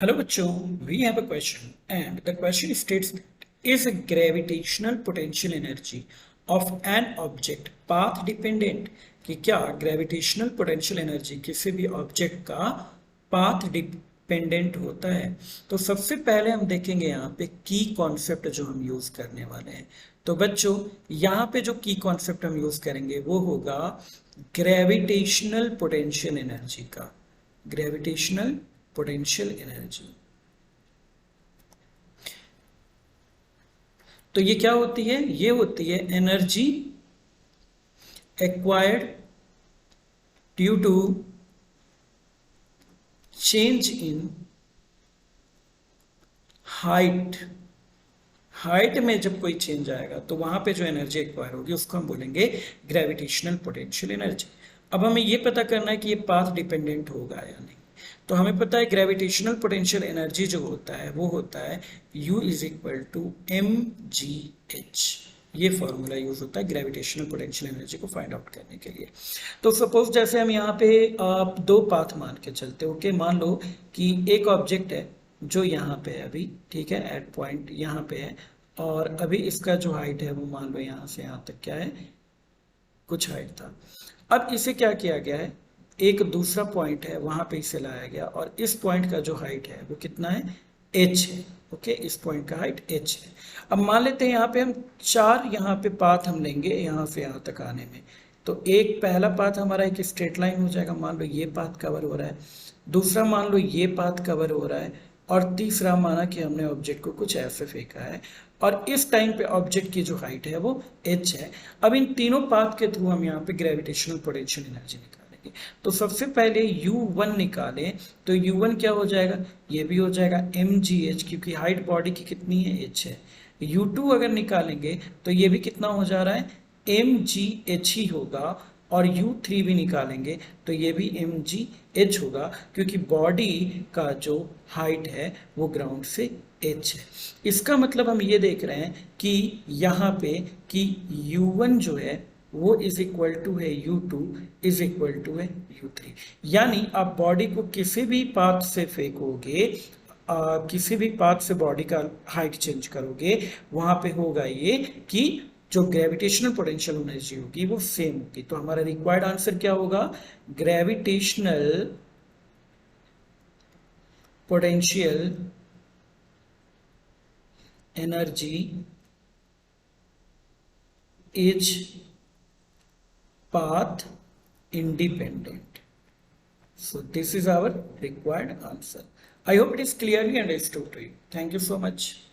Hello bachcho, we have a question and the question states is a gravitational potential energy of an object path dependent कि क्या gravitational potential energy किसी भी object का path dependent होता है। तो सबसे पहले हम देखेंगे यहाँ पे की कॉन्सेप्ट जो हम यूज करने वाले हैं। तो बच्चों यहाँ पे जो की कॉन्सेप्ट हम यूज करेंगे वो होगा ग्रेविटेशनल पोटेंशियल एनर्जी का। ग्रेविटेशनल पोटेंशियल एनर्जी, तो ये क्या होती है? ये होती है energy acquired due to change in height. Height में जब कोई चेंज आएगा तो वहां पे जो एनर्जी एक्वायर होगी उसको हम बोलेंगे ग्रेविटेशनल पोटेंशियल एनर्जी। अब हमें ये पता करना है कि ये पाथ डिपेंडेंट होगा या नहीं। तो हमें पता है ग्रेविटेशनल पोटेंशियल एनर्जी जो होता है वो होता है U is equal to mgh। ये फॉर्मूला यूज होता है ग्रेविटेशनल पोटेंशियल एनर्जी को फाइंड आउट करने के लिए। तो सपोज जैसे हम यहाँ पे दो पाथ मान के चलते हैं। ओके, मान लो कि एक ऑब्जेक्ट है जो यहाँ पे है अभी, ठीक है, एट पॉइंट यहाँ पे है, और अभी इसका जो हाइट है वो मान लो यहाँ से यहाँ तक क्या है, कुछ हाइट था। अब इसे क्या किया गया है, एक दूसरा पॉइंट है वहां पे इसे लाया गया और इस पॉइंट का जो हाइट है वो कितना है, h है। ओके, इस पॉइंट का हाइट h है। अब मान लेते हैं यहाँ पे हम चार यहाँ पे पाथ हम लेंगे यहाँ से यहाँ तक आने में। तो एक पहला पाथ हमारा एक स्ट्रेट लाइन हो जाएगा, मान लो ये पाथ कवर हो रहा है, दूसरा मान लो ये पाथ कवर हो रहा है, और तीसरा माना कि हमने ऑब्जेक्ट को कुछ ऐसे फेंका है और इस टाइम पे ऑब्जेक्ट की जो हाइट है वो h है। अब इन तीनों पाथ के थ्रू हम यहाँ पे ग्रेविटेशनल पोटेंशियल एनर्जी निकालेंगे। तो सबसे पहले U1 निकालें तो U1 क्या हो जाएगा, ये भी हो जाएगा mgh, क्योंकि हाइट बॉडी की कितनी है, h है। U2 अगर निकालेंगे तो ये भी कितना हो जा रहा है, mgh ही होगा, और U3 भी निकालेंगे तो ये भी mgh होगा, क्योंकि बॉडी का जो हाइट है वो ग्राउंड से h है। इसका मतलब हम ये देख रहे हैं कि यहाँ पे कि U1 जो है वो इज इक्वल टू है U2 इज इक्वल टू है U3। यानी आप बॉडी को किसी भी पाथ से फेंकोगे, किसी भी पाथ से बॉडी का हाइट चेंज करोगे, वहां पे होगा ये कि जो ग्रेविटेशनल पोटेंशियल एनर्जी होगी वो सेम होगी। तो हमारा रिक्वायर्ड आंसर क्या होगा, gravitational potential energy is path independent. So this is our required answer. I hope it is clearly understood to you. Thank you so much.